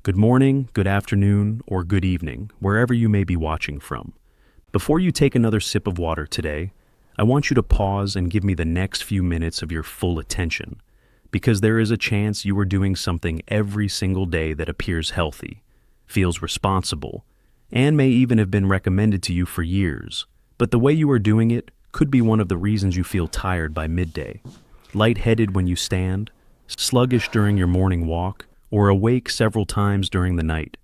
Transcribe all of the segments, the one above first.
Good morning, good afternoon, or good evening, wherever you may be watching from. Before you take another sip of water today, I want you to pause and give me the next few minutes of your full attention, because there is a chance you are doing something every single day that appears healthy, feels responsible, and may even have been recommended to you for years, but the way you are doing it could be one of the reasons you feel tired by midday, lightheaded when you stand, sluggish during your morning walk, or awake several times during the night.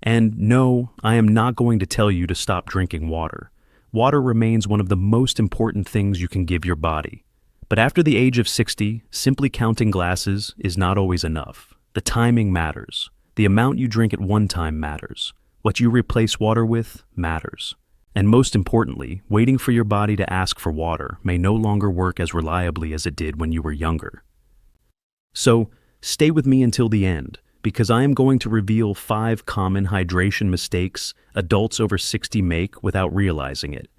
And no, I am not going to tell you to stop drinking water. Water remains one of the most important things you can give your body. But after the age of 60, simply counting glasses is not always enough. The timing matters. The amount you drink at one time matters. What you replace water with matters. And most importantly, waiting for your body to ask for water may no longer work as reliably as it did when you were younger. So, stay with me until the end, because I am going to reveal 5 common hydration mistakes adults over 60 make without realizing it.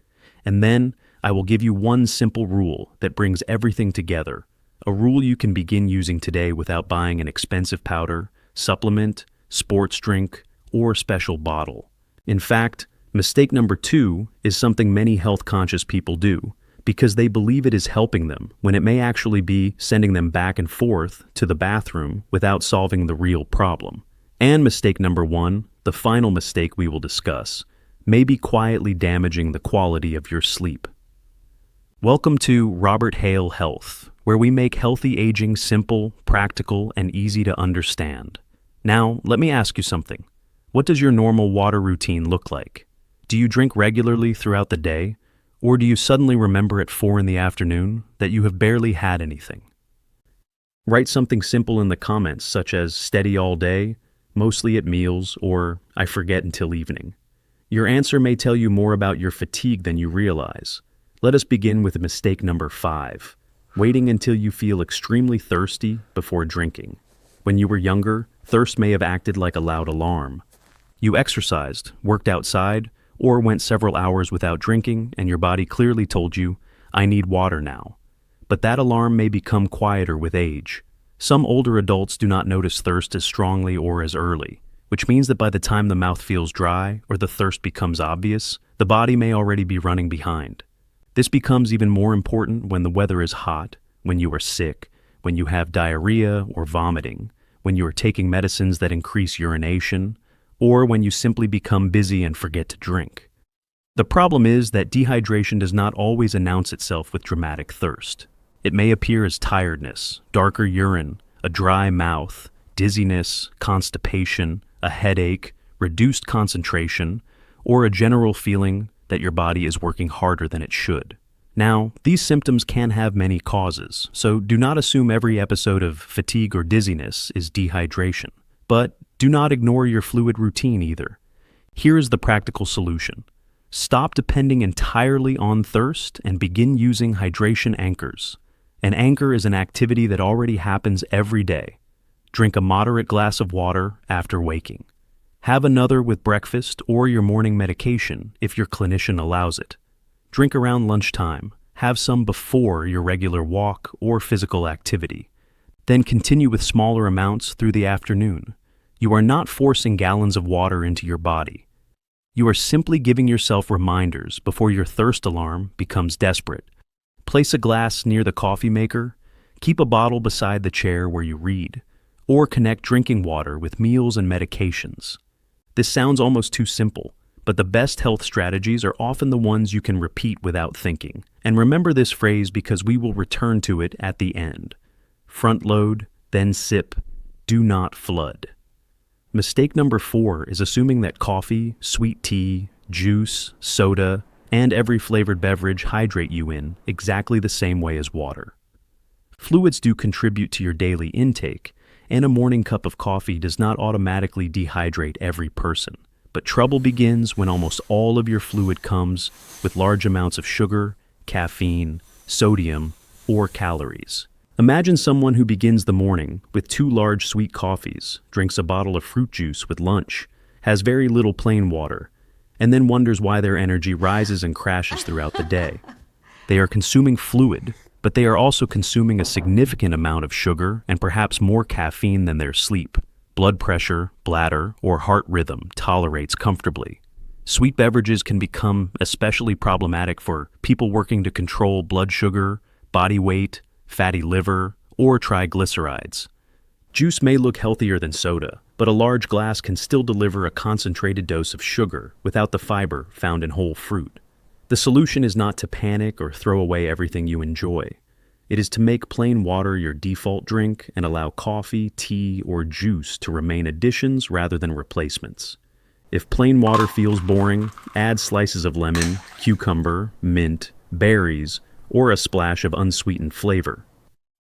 And then, I will give you one simple rule that brings everything together, a rule you can begin using today without buying an expensive powder, supplement, sports drink, or special bottle. In fact, mistake number 2 is something many health-conscious people do, because they believe it is helping them when it may actually be sending them back and forth to the bathroom without solving the real problem. And mistake number 1, the final mistake we will discuss, may be quietly damaging the quality of your sleep. Welcome to Robert Hale Health, where we make healthy aging simple, practical, and easy to understand. Now, let me ask you something. What does your normal water routine look like? Do you drink regularly throughout the day? Or do you suddenly remember at 4 in the afternoon that you have barely had anything? Write something simple in the comments, such as steady all day, mostly at meals, or I forget until evening. Your answer may tell you more about your fatigue than you realize. Let us begin with mistake number 5, waiting until you feel extremely thirsty before drinking. When you were younger, thirst may have acted like a loud alarm. You exercised, worked outside, or went several hours without drinking, and your body clearly told you, I need water now. But that alarm may become quieter with age. Some older adults do not notice thirst as strongly or as early, which means that by the time the mouth feels dry or the thirst becomes obvious, the body may already be running behind. This becomes even more important when the weather is hot, when you are sick, when you have diarrhea or vomiting, when you are taking medicines that increase urination, or when you simply become busy and forget to drink. The problem is that dehydration does not always announce itself with dramatic thirst. It may appear as tiredness, darker urine, a dry mouth, dizziness, constipation, a headache, reduced concentration, or a general feeling that your body is working harder than it should. Now, these symptoms can have many causes, so do not assume every episode of fatigue or dizziness is dehydration. But do not ignore your fluid routine either. Here is the practical solution. Stop depending entirely on thirst and begin using hydration anchors. An anchor is an activity that already happens every day. Drink a moderate glass of water after waking. Have another with breakfast or your morning medication if your clinician allows it. Drink around lunchtime. Have some before your regular walk or physical activity. Then continue with smaller amounts through the afternoon. You are not forcing gallons of water into your body. You are simply giving yourself reminders before your thirst alarm becomes desperate. Place a glass near the coffee maker, keep a bottle beside the chair where you read, or connect drinking water with meals and medications. This sounds almost too simple, but the best health strategies are often the ones you can repeat without thinking. And remember this phrase because we will return to it at the end. Front load, then sip, do not flood. Mistake number 4 is assuming that coffee, sweet tea, juice, soda, and every flavored beverage hydrate you in exactly the same way as water. Fluids do contribute to your daily intake, and a morning cup of coffee does not automatically dehydrate every person. But trouble begins when almost all of your fluid comes with large amounts of sugar, caffeine, sodium, or calories. Imagine someone who begins the morning with 2 large sweet coffees, drinks a bottle of fruit juice with lunch, has very little plain water, and then wonders why their energy rises and crashes throughout the day. They are consuming fluid, but they are also consuming a significant amount of sugar and perhaps more caffeine than their sleep. blood pressure, bladder, or heart rhythm tolerates comfortably. Sweet beverages can become especially problematic for people working to control blood sugar, body weight, fatty liver, or triglycerides. Juice may look healthier than soda, but a large glass can still deliver a concentrated dose of sugar without the fiber found in whole fruit. The solution is not to panic or throw away everything you enjoy. It is to make plain water your default drink and allow coffee, tea, or juice to remain additions rather than replacements. If plain water feels boring, add slices of lemon, cucumber, mint, berries, or a splash of unsweetened flavor.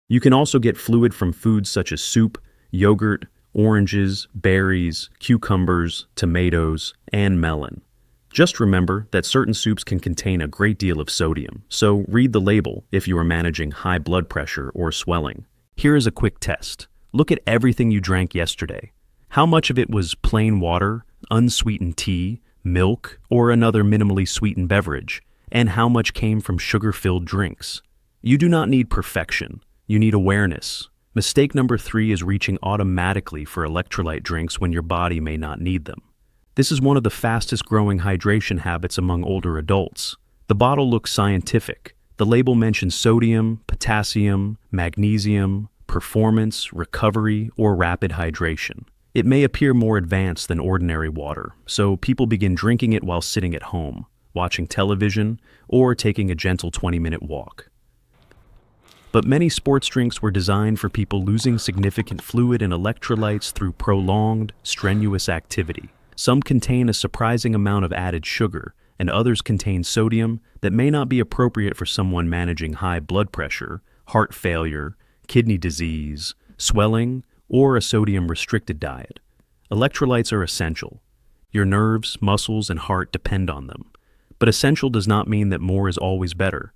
You can also get fluid from foods such as soup, yogurt, oranges, berries, cucumbers, tomatoes, and melon. Just remember that certain soups can contain a great deal of sodium, so read the label if you are managing high blood pressure or swelling. Here is a quick test. Look at everything you drank yesterday. How much of it was plain water, unsweetened tea, milk, or another minimally sweetened beverage, and how much came from sugar-filled drinks? You do not need perfection. You need awareness. Mistake number 3 is reaching automatically for electrolyte drinks when your body may not need them. This is one of the fastest growing hydration habits among older adults. The bottle looks scientific. The label mentions sodium, potassium, magnesium, performance, recovery, or rapid hydration. It may appear more advanced than ordinary water, so people begin drinking it while sitting at home, watching television, or taking a gentle 20-minute walk. But many sports drinks were designed for people losing significant fluid and electrolytes through prolonged, strenuous activity. Some contain a surprising amount of added sugar, and others contain sodium that may not be appropriate for someone managing high blood pressure, heart failure, kidney disease, swelling, or a sodium-restricted diet. Electrolytes are essential. Your nerves, muscles, and heart depend on them. But essential does not mean that more is always better,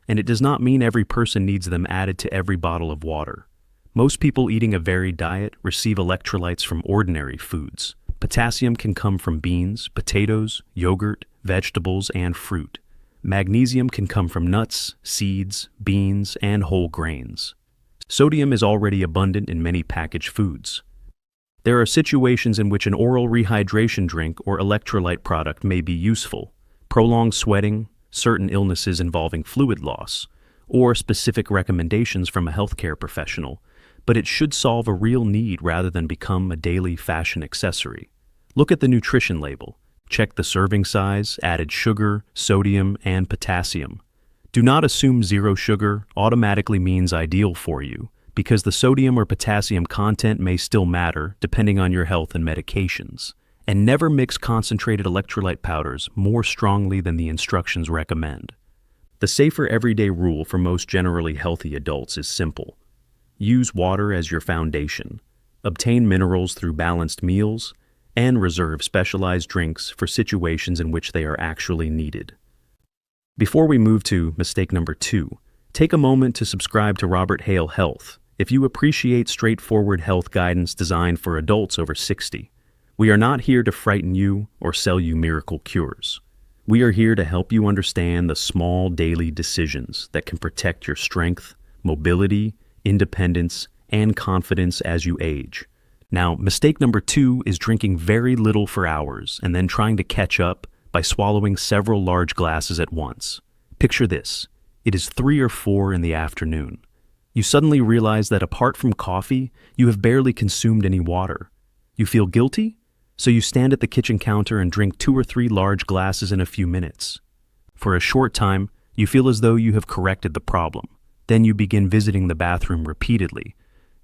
and it does not mean every person needs them added to every bottle of water. Most people eating a varied diet receive electrolytes from ordinary foods. Potassium can come from beans, potatoes, yogurt, vegetables, and fruit. Magnesium can come from nuts, seeds, beans, and whole grains. Sodium is already abundant in many packaged foods. There are situations in which an oral rehydration drink or electrolyte product may be useful. Prolonged sweating, certain illnesses involving fluid loss, or specific recommendations from a healthcare professional, but it should solve a real need rather than become a daily fashion accessory. Look at the nutrition label. Check the serving size, added sugar, sodium, and potassium. Do not assume zero sugar automatically means ideal for you, because the sodium or potassium content may still matter depending on your health and medications. And never mix concentrated electrolyte powders more strongly than the instructions recommend. The safer everyday rule for most generally healthy adults is simple. Use water as your foundation, obtain minerals through balanced meals, and reserve specialized drinks for situations in which they are actually needed. Before we move to mistake number 2, take a moment to subscribe to Robert Hale Health if you appreciate straightforward health guidance designed for adults over 60. We are not here to frighten you or sell you miracle cures. We are here to help you understand the small daily decisions that can protect your strength, mobility, independence, and confidence as you age. Now, mistake number 2 is drinking very little for hours and then trying to catch up by swallowing several large glasses at once. Picture this. It is 3 or 4 in the afternoon. You suddenly realize that apart from coffee, you have barely consumed any water. You feel guilty? So you stand at the kitchen counter and drink 2 or 3 large glasses in a few minutes. For a short time, you feel as though you have corrected the problem. Then you begin visiting the bathroom repeatedly.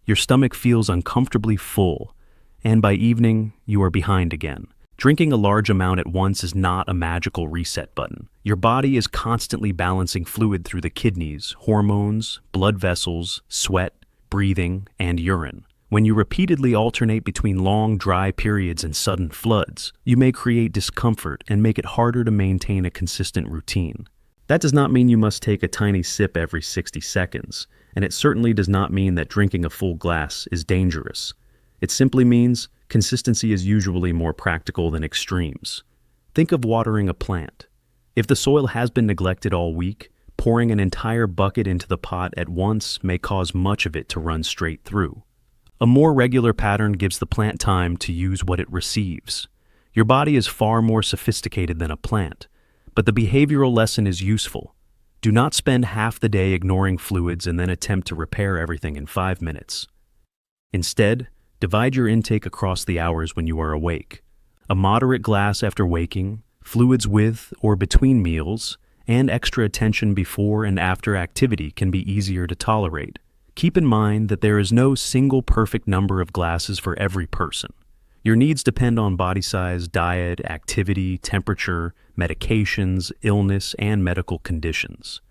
Your stomach feels uncomfortably full, and by evening, you are behind again. Drinking a large amount at once is not a magical reset button. Your body is constantly balancing fluid through the kidneys, hormones, blood vessels, sweat, breathing, and urine. When you repeatedly alternate between long, dry periods and sudden floods, you may create discomfort and make it harder to maintain a consistent routine. That does not mean you must take a tiny sip every 60 seconds, and it certainly does not mean that drinking a full glass is dangerous. It simply means consistency is usually more practical than extremes. Think of watering a plant. If the soil has been neglected all week, pouring an entire bucket into the pot at once may cause much of it to run straight through. A more regular pattern gives the plant time to use what it receives. Your body is far more sophisticated than a plant, but the behavioral lesson is useful. Do not spend half the day ignoring fluids and then attempt to repair everything in 5 minutes. Instead, divide your intake across the hours when you are awake. A moderate glass after waking, fluids with or between meals, and extra attention before and after activity can be easier to tolerate. Keep in mind that there is no single perfect number of glasses for every person. Your needs depend on body size, diet, activity, temperature, medications, illness, and medical conditions.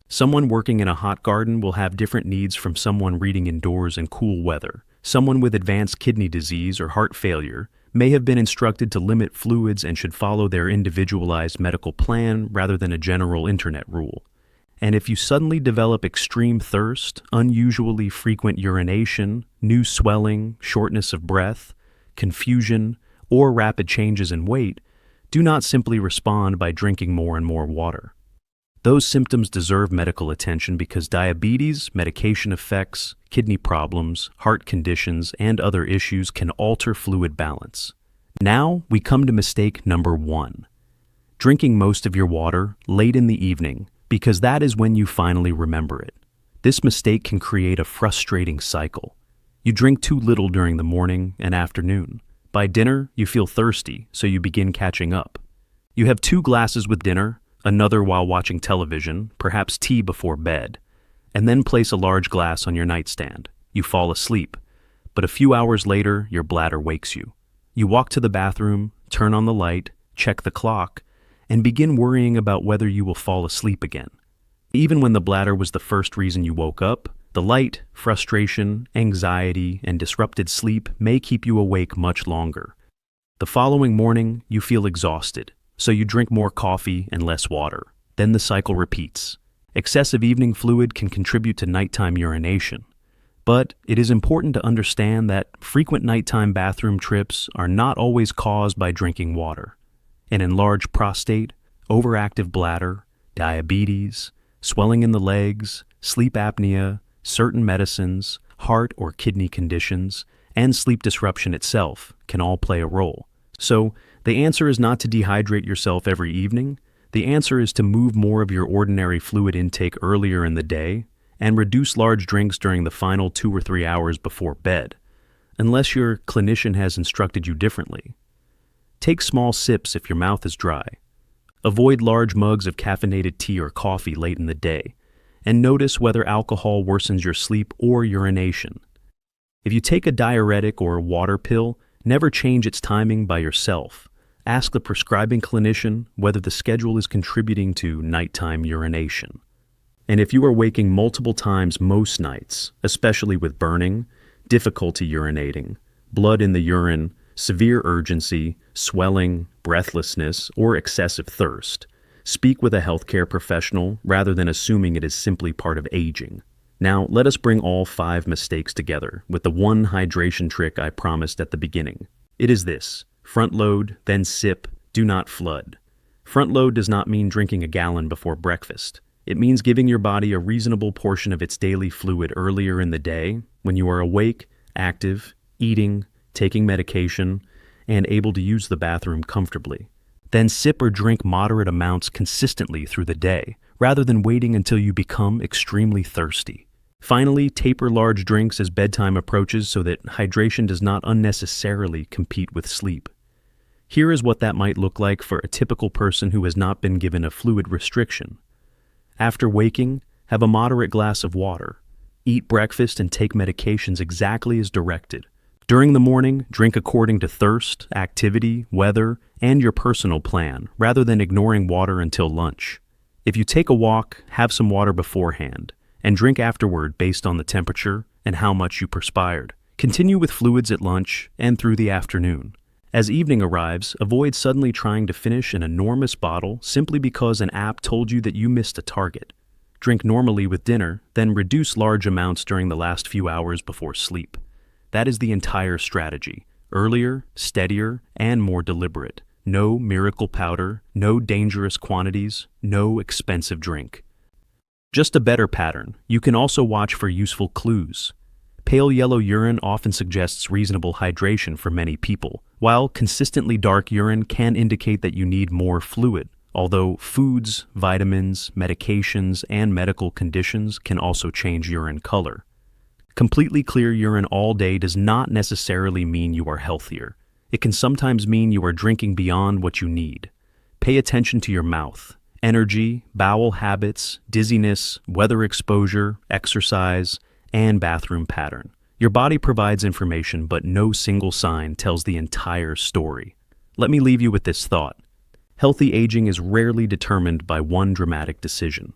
Someone working in a hot garden will have different needs from someone reading indoors in cool weather. Someone with advanced kidney disease or heart failure may have been instructed to limit fluids and should follow their individualized medical plan rather than a general internet rule. And if you suddenly develop extreme thirst, unusually frequent urination, new swelling, shortness of breath, confusion, or rapid changes in weight, do not simply respond by drinking more and more water. Those symptoms deserve medical attention because diabetes, medication effects, kidney problems, heart conditions, and other issues can alter fluid balance. Now we come to mistake number 1. Drinking most of your water late in the evening because that is when you finally remember it. This mistake can create a frustrating cycle. You drink too little during the morning and afternoon. By dinner, you feel thirsty, so you begin catching up. You have 2 glasses with dinner, another while watching television, perhaps tea before bed, and then place a large glass on your nightstand. You fall asleep, but a few hours later, your bladder wakes you. You walk to the bathroom, turn on the light, check the clock, and begin worrying about whether you will fall asleep again. Even when the bladder was the first reason you woke up, the light, frustration, anxiety, and disrupted sleep may keep you awake much longer. The following morning, you feel exhausted, so you drink more coffee and less water. Then the cycle repeats. Excessive evening fluid can contribute to nighttime urination. But it is important to understand that frequent nighttime bathroom trips are not always caused by drinking water. An enlarged prostate, overactive bladder, diabetes, swelling in the legs, sleep apnea, certain medicines, heart or kidney conditions, and sleep disruption itself can all play a role. So, the answer is not to dehydrate yourself every evening. The answer is to move more of your ordinary fluid intake earlier in the day and reduce large drinks during the final 2 or 3 hours before bed, unless your clinician has instructed you differently. Take small sips if your mouth is dry. Avoid large mugs of caffeinated tea or coffee late in the day, and notice whether alcohol worsens your sleep or urination. If you take a diuretic or a water pill, never change its timing by yourself. Ask the prescribing clinician whether the schedule is contributing to nighttime urination. And if you are waking multiple times most nights, especially with burning, difficulty urinating, blood in the urine, severe urgency, swelling, breathlessness, or excessive thirst, speak with a healthcare professional rather than assuming it is simply part of aging. Now, let us bring all 5 mistakes together with the one hydration trick I promised at the beginning. It is this: front load, then sip, do not flood. Front load does not mean drinking a gallon before breakfast. It means giving your body a reasonable portion of its daily fluid earlier in the day when you are awake, active, eating, taking medication, and able to use the bathroom comfortably. Then sip or drink moderate amounts consistently through the day, rather than waiting until you become extremely thirsty. Finally, taper large drinks as bedtime approaches so that hydration does not unnecessarily compete with sleep. Here is what that might look like for a typical person who has not been given a fluid restriction. After waking, have a moderate glass of water. Eat breakfast and take medications exactly as directed. During the morning, drink according to thirst, activity, weather, and your personal plan, rather than ignoring water until lunch. If you take a walk, have some water beforehand, and drink afterward based on the temperature and how much you perspired. Continue with fluids at lunch and through the afternoon. As evening arrives, avoid suddenly trying to finish an enormous bottle simply because an app told you that you missed a target. Drink normally with dinner, then reduce large amounts during the last few hours before sleep. That is the entire strategy: earlier, steadier, and more deliberate. No miracle powder, no dangerous quantities, no expensive drink. Just a better pattern. You can also watch for useful clues. Pale yellow urine often suggests reasonable hydration for many people, while consistently dark urine can indicate that you need more fluid, although foods, vitamins, medications, and medical conditions can also change urine color. Completely clear urine all day does not necessarily mean you are healthier. It can sometimes mean you are drinking beyond what you need. Pay attention to your mouth, energy, bowel habits, dizziness, weather exposure, exercise, and bathroom pattern. Your body provides information, but no single sign tells the entire story. Let me leave you with this thought. Healthy aging is rarely determined by one dramatic decision.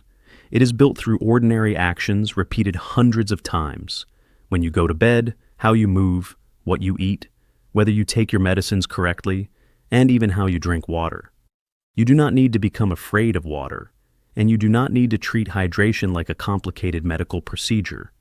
It is built through ordinary actions repeated hundreds of times. When you go to bed, how you move, what you eat, whether you take your medicines correctly, and even how you drink water. You do not need to become afraid of water, and you do not need to treat hydration like a complicated medical procedure.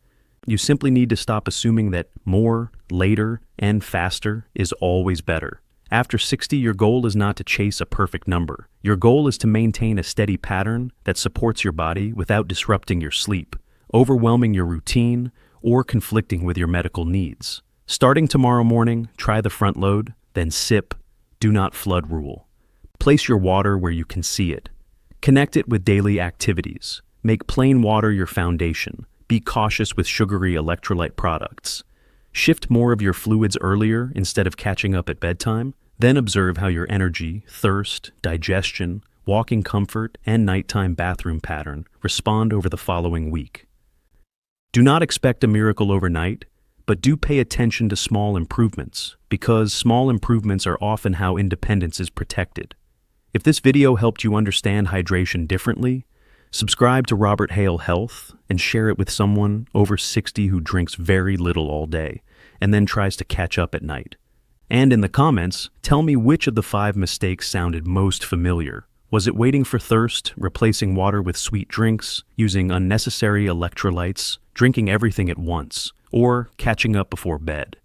You simply need to stop assuming that more, later, and faster is always better. After 60, your goal is not to chase a perfect number. Your goal is to maintain a steady pattern that supports your body without disrupting your sleep, overwhelming your routine, or conflicting with your medical needs. Starting tomorrow morning, try the front load, then sip, do not flood rule. Place your water where you can see it. Connect it with daily activities. Make plain water your foundation. Be cautious with sugary electrolyte products. Shift more of your fluids earlier instead of catching up at bedtime. Then observe how your energy, thirst, digestion, walking comfort, and nighttime bathroom pattern respond over the following week. Do not expect a miracle overnight, but do pay attention to small improvements, because small improvements are often how independence is protected. If this video helped you understand hydration differently, subscribe to Robert Hale Health and share it with someone over 60 who drinks very little all day and then tries to catch up at night. And in the comments, tell me which of the 5 mistakes sounded most familiar. Was it waiting for thirst, replacing water with sweet drinks, using unnecessary electrolytes, drinking everything at once, or catching up before bed?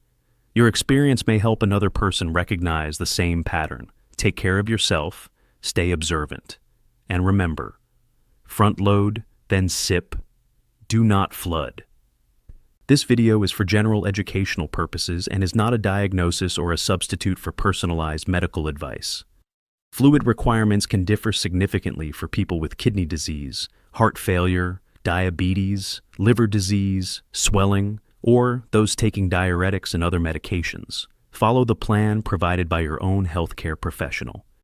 Your experience may help another person recognize the same pattern. Take care of yourself, stay observant, and remember, front load, then sip, do not flood. This video is for general educational purposes and is not a diagnosis or a substitute for personalized medical advice. Fluid requirements can differ significantly for people with kidney disease, heart failure, diabetes, liver disease, swelling, or those taking diuretics and other medications. Follow the plan provided by your own healthcare professional.